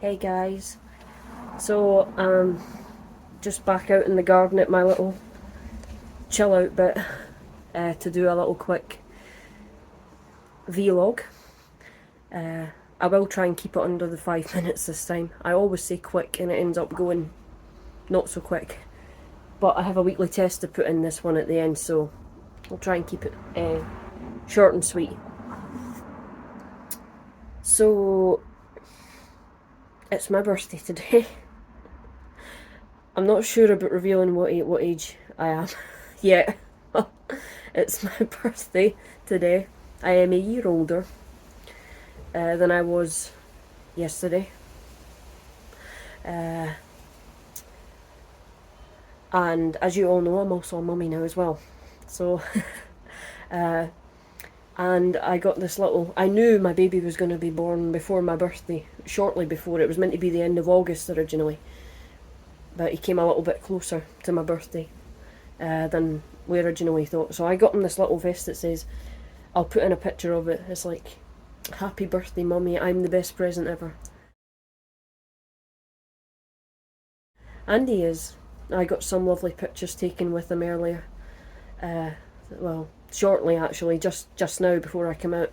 Hey guys, so just back out in the garden at my little chill out bit to do a little quick vlog. I will try and keep it under the 5 minutes this time. I always say quick and it ends up going not so quick, but I have a weekly test to put in this one at the end, so I'll try and keep it short and sweet. So it's my birthday today. I'm not sure about revealing what age I am yet. It's my birthday today. I am a year older than I was yesterday. And as you all know, I'm also a mummy now as well. So, and I got this little. I knew my baby was going to be born before my birthday, shortly before. It was meant to be the end of August originally, but he came a little bit closer to my birthday than we originally thought. So I got him this little vest that says, I'll put in a picture of it. It's like, "Happy birthday, mummy. I'm the best present ever." And he is. I got some lovely pictures taken with him earlier. Well, shortly actually, just now before I come out,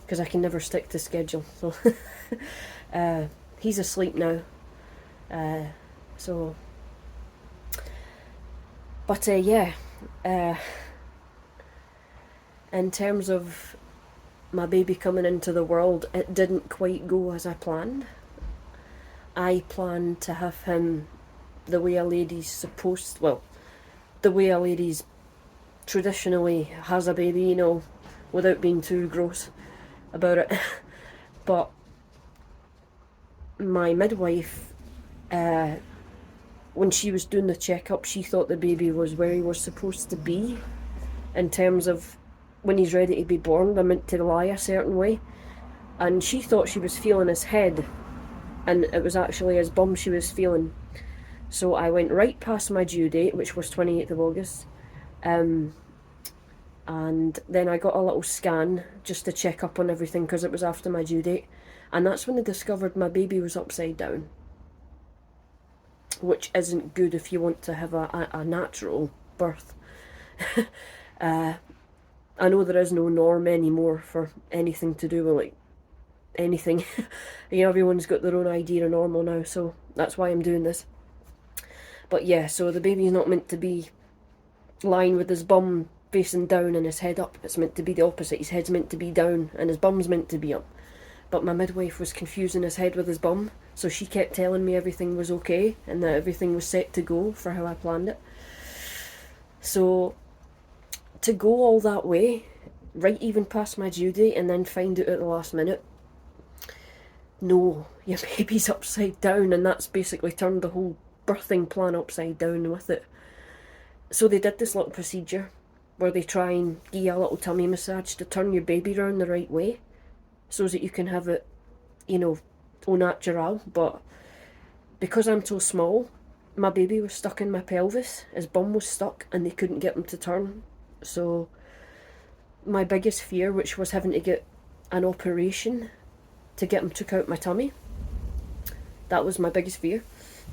because I can never stick to schedule. So he's asleep now. So, but yeah. In terms of my baby coming into the world, it didn't quite go as I planned. I planned to have him the way a lady's supposed, well, the way a lady's traditionally has a baby, you know, without being too gross about it. But my midwife, when she was doing the checkup, she thought the baby was where he was supposed to be in terms of when he's ready to be born. They're meant to lie a certain way. And she thought she was feeling his head, and it was actually his bum she was feeling. So I went right past my due date, which was 28th of August. And then I got a little scan just to check up on everything because it was after my due date. And that's when they discovered my baby was upside down, which isn't good if you want to have a natural birth. I know there is no norm anymore for anything to do with like anything. You know, everyone's got their own idea of normal now, so that's why I'm doing this. But yeah, so the baby's not meant to be lying with his bum facing down and his head up. It's meant to be the opposite. His head's meant to be down and his bum's meant to be up. But my midwife was confusing his head with his bum, so she kept telling me everything was okay and that everything was set to go for how I planned it. So to go all that way, right even past my due date, and then find out at the last minute, no, your baby's upside down, and that's basically turned the whole birthing plan upside down with it. So they did this little procedure where they try and give you a little tummy massage to turn your baby around the right way so that you can have it, you know, au natural. But because I'm so small, my baby was stuck in my pelvis, his bum was stuck, and they couldn't get him to turn. So my biggest fear, which was having to get an operation to get him took out my tummy, that was my biggest fear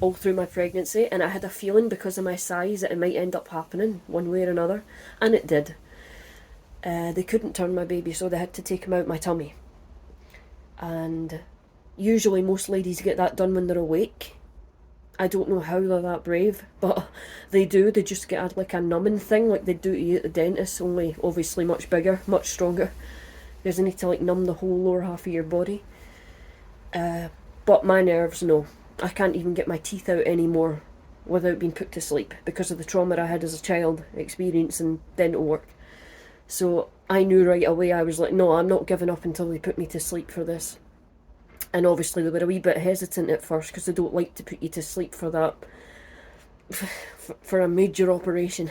all through my pregnancy. And I had a feeling because of my size that it might end up happening one way or another, and it did. They couldn't turn my baby, so they had to take him out my tummy. And usually most ladies get that done when they're awake. I don't know how they're that brave, but they do. They just get like a numbing thing like they do to you at the dentist, only obviously much bigger, much stronger, because they need to like numb the whole lower half of your body. But my nerves, no. I can't even get my teeth out anymore without being put to sleep because of the trauma I had as a child experiencing dental work. So I knew right away, I was like, no, I'm not giving up until they put me to sleep for this. And obviously they were a wee bit hesitant at first because they don't like to put you to sleep for that, for a major operation.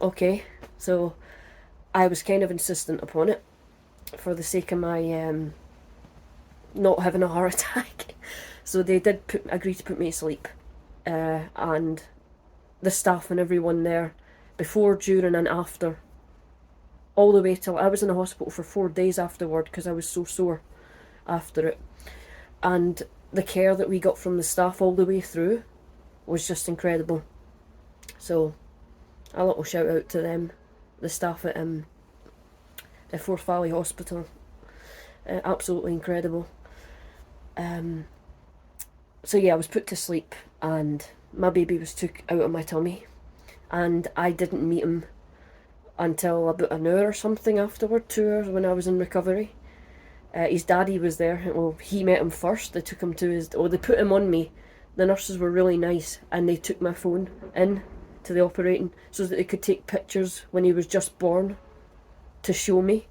Okay, so I was kind of insistent upon it for the sake of my not having a heart attack. So they did agree to put me to sleep, and the staff and everyone there, before, during and after, all the way till I was in the hospital for 4 days afterward because I was so sore after it. And the care that we got from the staff all the way through was just incredible. So a little shout out to them, the staff at the Forth Valley Hospital. Absolutely incredible. So yeah, I was put to sleep and my baby was took out of my tummy, and I didn't meet him until about an hour or something afterward, 2 hours, when I was in recovery. His daddy was there. Well, he met him first. They took him to his... Oh, they put him on me. The nurses were really nice, and they took my phone in to the operating so that they could take pictures when he was just born to show me.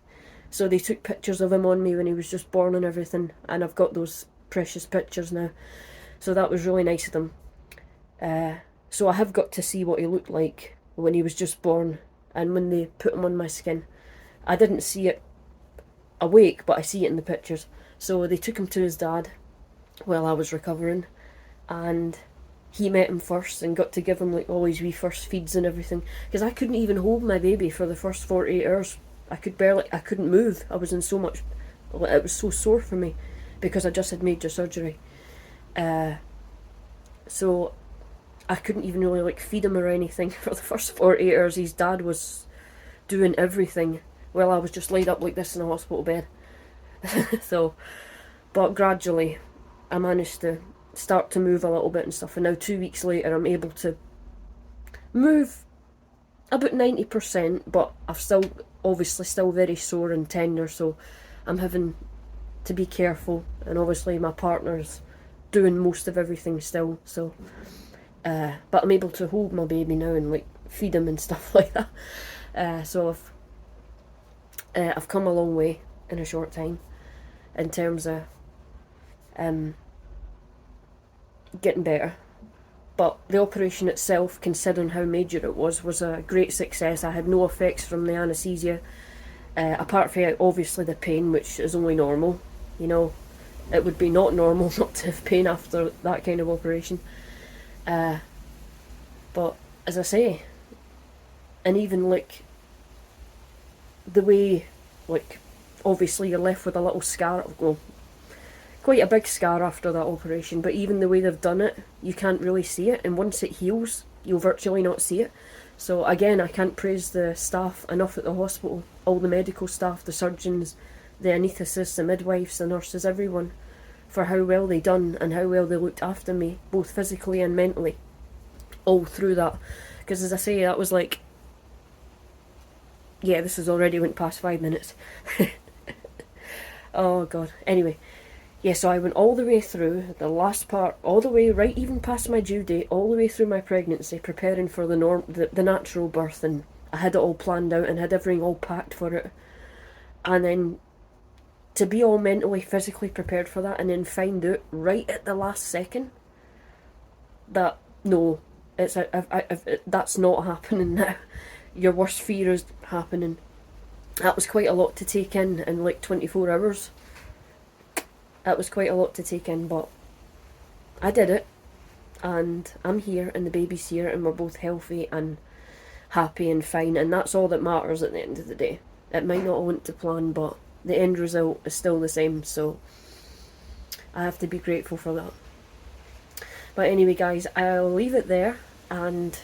So they took pictures of him on me when he was just born and everything, and I've got those precious pictures now. So that was really nice of them. So I have got to see what he looked like when he was just born, and when they put him on my skin. I didn't see it awake, but I see it in the pictures. So they took him to his dad while I was recovering, and he met him first and got to give him like all his wee first feeds and everything, because I couldn't even hold my baby for the first 48 hours. I couldn't move. I was in so much, it was so sore for me because I just had major surgery. So I couldn't even really like feed him or anything for the first 48 hours. His dad was doing everything while I was just laid up like this in a hospital bed. So, but gradually I managed to start to move a little bit and stuff, and now 2 weeks later I'm able to move about 90%, but I'm still obviously still very sore and tender, so I'm having to be careful, and obviously my partner's doing most of everything still, so but I'm able to hold my baby now and like feed him and stuff like that. So I've come a long way in a short time in terms of getting better. But the operation itself, considering how major it was a great success. I had no effects from the anaesthesia, apart from obviously the pain, which is only normal. You know, it would be not normal not to have pain after that kind of operation. But as I say, and even like the way, like obviously you're left with a little scar, well, quite a big scar after that operation, but even the way they've done it, you can't really see it, and once it heals, you'll virtually not see it. So again, I can't praise the staff enough at the hospital, all the medical staff, the surgeons, the anaesthetists, the midwives, the nurses, everyone, for how well they done and how well they looked after me, both physically and mentally, all through that. Because as I say, that was like, yeah, this has already went past 5 minutes. Oh god. Anyway, yeah, so I went all the way through the last part, all the way right even past my due date, all the way through my pregnancy, preparing for the natural birth, and I had it all planned out and had everything all packed for it. And then to be all mentally, physically prepared for that, and then find out right at the last second that no, that's not happening now. Your worst fear is happening. That was quite a lot to take in like 24 hours. That was quite a lot to take in, but I did it, and I'm here, and the baby's here, and we're both healthy and happy and fine, and that's all that matters at the end of the day. It might not have went to plan, but the end result is still the same, so I have to be grateful for that. But anyway guys, I'll leave it there, and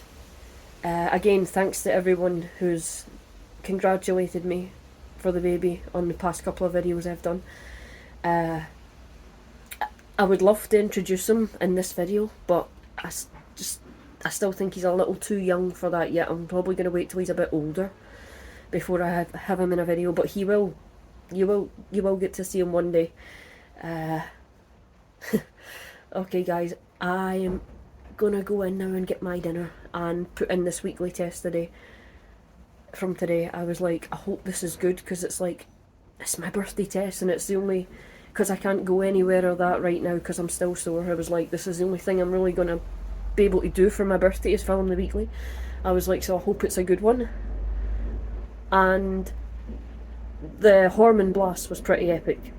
again, thanks to everyone who's congratulated me for the baby on the past couple of videos I've done. I would love to introduce him in this video, but I still think he's a little too young for that yet. I'm probably going to wait till he's a bit older before I have him in a video, but he will. You will get to see him one day. Okay guys, I am gonna go in now and get my dinner and put in this weekly test today. From today, I was like, I hope this is good, because it's like, it's my birthday test, and it's the only, because I can't go anywhere or that right now because I'm still sore. I was like, this is the only thing I'm really gonna be able to do for my birthday is film the weekly. I was like, so I hope it's a good one. And the hormone blast was pretty epic,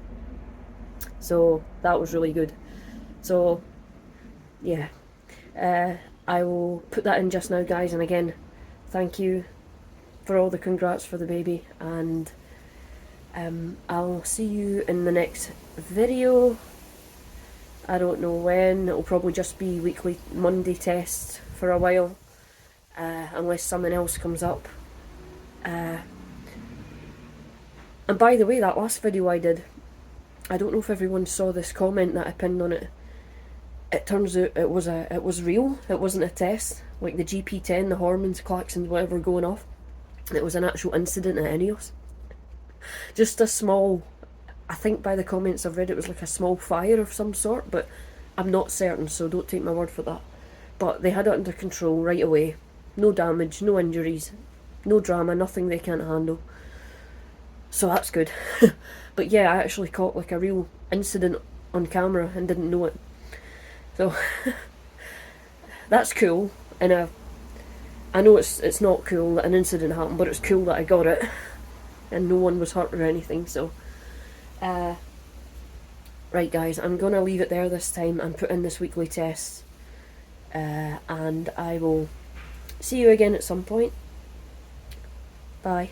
so that was really good. So yeah, I will put that in just now guys, and again, thank you for all the congrats for the baby, and I'll see you in the next video. I don't know when. It'll probably just be weekly Monday tests for a while, unless something else comes up. And by the way, that last video I did, I don't know if everyone saw this comment that I pinned on it. It turns out it was real. It wasn't a test. Like the GP10, the hormones, klaxons, whatever going off. It was an actual incident at Ineos. Just a small, I think by the comments I've read, it was like a small fire of some sort, but I'm not certain, so don't take my word for that. But they had it under control right away. No damage, no injuries, no drama, nothing they can't handle. So that's good. But yeah, I actually caught like a real incident on camera and didn't know it. So that's cool. And I know it's not cool that an incident happened, but it's cool that I got it and no one was hurt or anything. So right guys, I'm gonna leave it there this time and put in this weekly test, and I will see you again at some point. Bye.